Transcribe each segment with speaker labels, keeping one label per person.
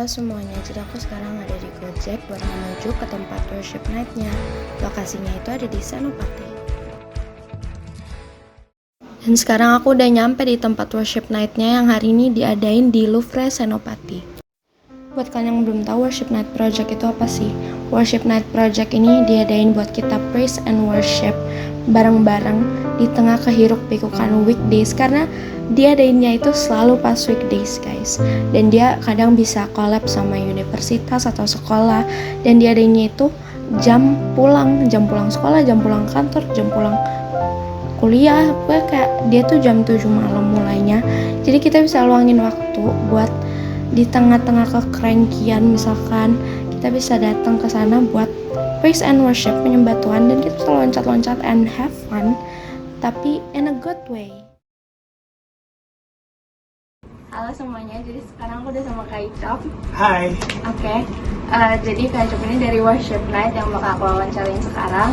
Speaker 1: semuanya, jadi aku sekarang ada di Gojek buat menuju ke tempat worship night-nya. Lokasinya itu ada di Senopati. Dan sekarang aku udah nyampe di tempat worship night-nya yang hari ini diadain di Louvre Senopati. Buat kalian yang belum tahu worship night project itu apa sih? Worship night project ini diadain buat kita praise and worship bareng-bareng di tengah kehiruk pikukan weekdays, karena diadainnya itu selalu pas weekdays guys, dan dia kadang bisa collab sama universitas atau sekolah, dan diadainnya itu jam pulang sekolah, jam pulang kantor, jam pulang kuliah, kayak dia tuh jam 7 malam mulainya. Jadi kita bisa luangin waktu buat di tengah-tengah kekrengkian, misalkan kita bisa datang ke sana buat praise and worship, menyembah Tuhan, dan kita bisa loncat-loncat and have fun, tapi in a good way. Halo semuanya, jadi sekarang aku udah sama Kak Icop.
Speaker 2: Hai.
Speaker 1: Oke, jadi Kak Icop ini dari worship night yang bakal aku wawancarin sekarang.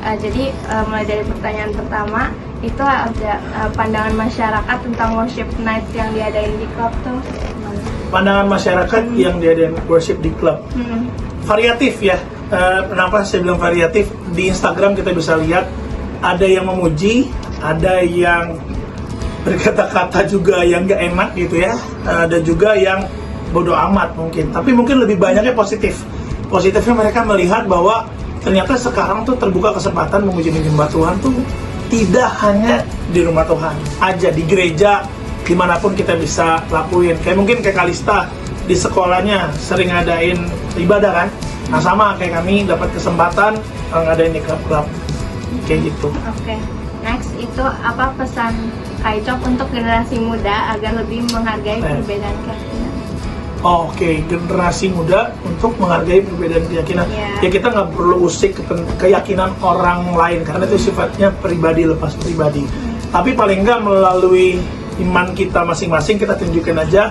Speaker 1: Jadi mulai dari pertanyaan pertama, itu ada pandangan masyarakat tentang worship night yang diadain di klub tuh.
Speaker 2: Pandangan masyarakat yang diadain worship di klub variatif ya. Kenapa saya bilang variatif? Di Instagram kita bisa lihat ada yang memuji, ada yang berkata-kata juga yang gak enak gitu ya, ada juga yang bodoh amat mungkin, tapi mungkin lebih banyaknya positif. Positifnya mereka melihat bahwa ternyata sekarang tuh terbuka kesempatan memuji menyembah Tuhan tuh tidak hanya di rumah Tuhan aja, di gereja, dimanapun kita bisa lakuin. Kayak mungkin kayak Kalista di sekolahnya sering ngadain ibadah kan, nah sama kayak kami dapat kesempatan ngadain di klub-klub kayak gitu.
Speaker 1: Oke. Next, itu apa pesan Kak Icop untuk generasi muda agar lebih menghargai perbedaan keyakinan?
Speaker 2: Oke, generasi muda untuk menghargai perbedaan keyakinan. Ya kita nggak perlu usik keyakinan orang lain karena itu sifatnya pribadi, lepas pribadi. Tapi paling nggak melalui iman kita masing-masing, kita tunjukkan aja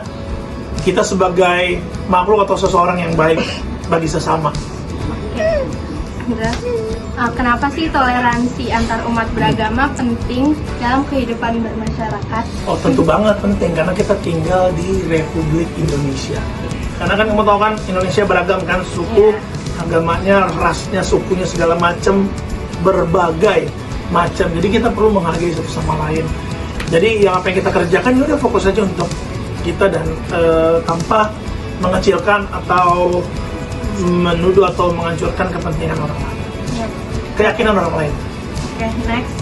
Speaker 2: kita sebagai makhluk atau seseorang yang baik bagi sesama.
Speaker 1: Kenapa sih toleransi antar umat beragama penting dalam kehidupan bermasyarakat?
Speaker 2: Oh, tentu banget penting, karena kita tinggal di Republik Indonesia. Karena kan kamu tahu kan, Indonesia beragam kan, suku, agamanya, rasnya, sukunya, segala macam, berbagai macam. Jadi kita perlu menghargai satu sama lain. Jadi yang apa yang kita kerjakan, ya udah fokus aja untuk kita dan tanpa mengecilkan atau menuduh atau menghancurkan kepentingan orang lain. Keyakinan orang lain.
Speaker 1: Oke, next.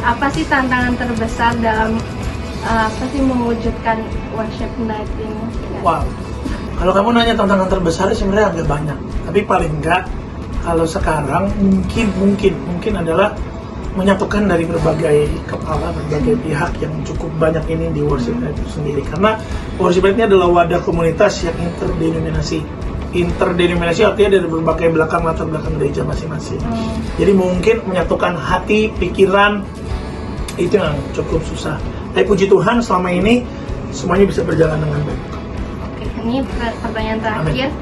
Speaker 1: Apa sih tantangan terbesar dalam mewujudkan worship night ini?
Speaker 2: Wow. Kalau kamu nanya tantangan terbesar sebenarnya agak banyak. Tapi paling enggak kalau sekarang mungkin adalah menyatukan dari berbagai kepala, berbagai pihak yang cukup banyak ini di worship night itu sendiri. Karena worship night ini adalah wadah komunitas yang interdenominasi. Interdenominasi artinya dari berbagai latar belakang gereja masing-masing. Jadi mungkin menyatukan hati, pikiran itu yang cukup susah. Tapi puji Tuhan selama ini semuanya bisa berjalan dengan baik.
Speaker 1: Oke, ini pertanyaan terakhir.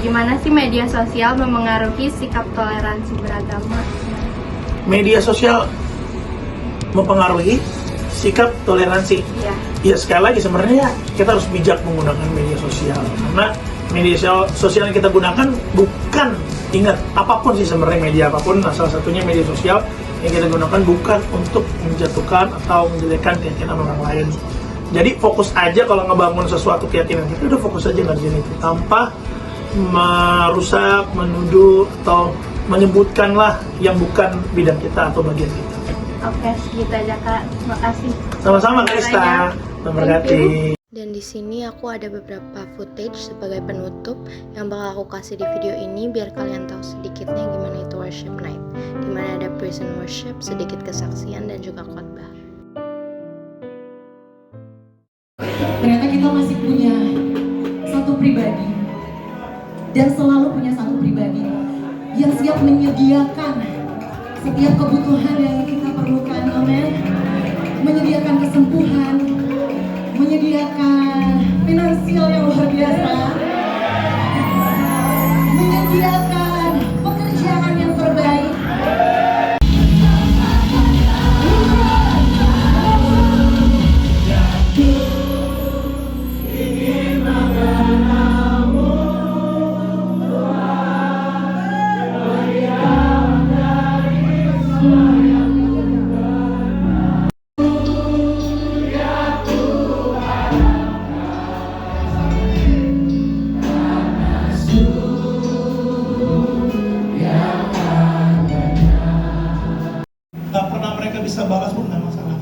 Speaker 1: Gimana sih media sosial memengaruhi sikap toleransi beragama?
Speaker 2: Media sosial mempengaruhi sikap toleransi. Ya sekali lagi sebenarnya kita harus bijak menggunakan media sosial, karena media sosial yang kita gunakan bukan, ingat, apapun sih sebenarnya media apapun, salah satunya media sosial yang kita gunakan bukan untuk menjatuhkan atau menjelekkan keyakinan orang lain. Jadi fokus aja kalau ngebangun sesuatu keyakinan kita, udah fokus aja ngerjain itu tanpa merusak, menuduh atau menyebutkanlah yang bukan bidang kita atau bagian kita.
Speaker 1: Oke, segitu aja Kak. Terima kasih.
Speaker 2: Sama-sama Krista. Terima.
Speaker 1: Dan di sini aku ada beberapa footage sebagai penutup yang bakal aku kasih di video ini biar kalian tahu sedikitnya gimana itu worship night, dimana ada praise and worship, sedikit kesaksian dan juga khotbah.
Speaker 3: Ternyata kita masih punya satu pribadi dan selalu punya satu pribadi yang siap menyediakan setiap kebutuhan yang kita perlukan, amin. Menyediakan kesembuhan, menyediakan finansial yang luar biasa, menyediakan pekerjaan yang terbaik. Ingin mengenal
Speaker 2: bisa balas pun nggak masalah.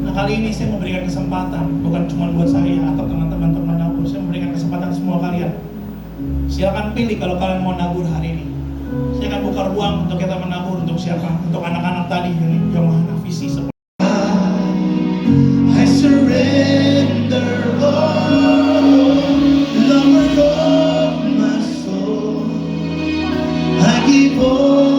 Speaker 2: Nah kali ini saya memberikan kesempatan, bukan cuma buat saya atau teman-teman nabur, saya memberikan kesempatan semua kalian. Silakan pilih kalau kalian mau nabur hari ini. Saya akan buka ruang untuk kita menabur untuk siapa? Untuk anak-anak tadi yang mana visi seperti I surrender all, Lord of my soul. I give all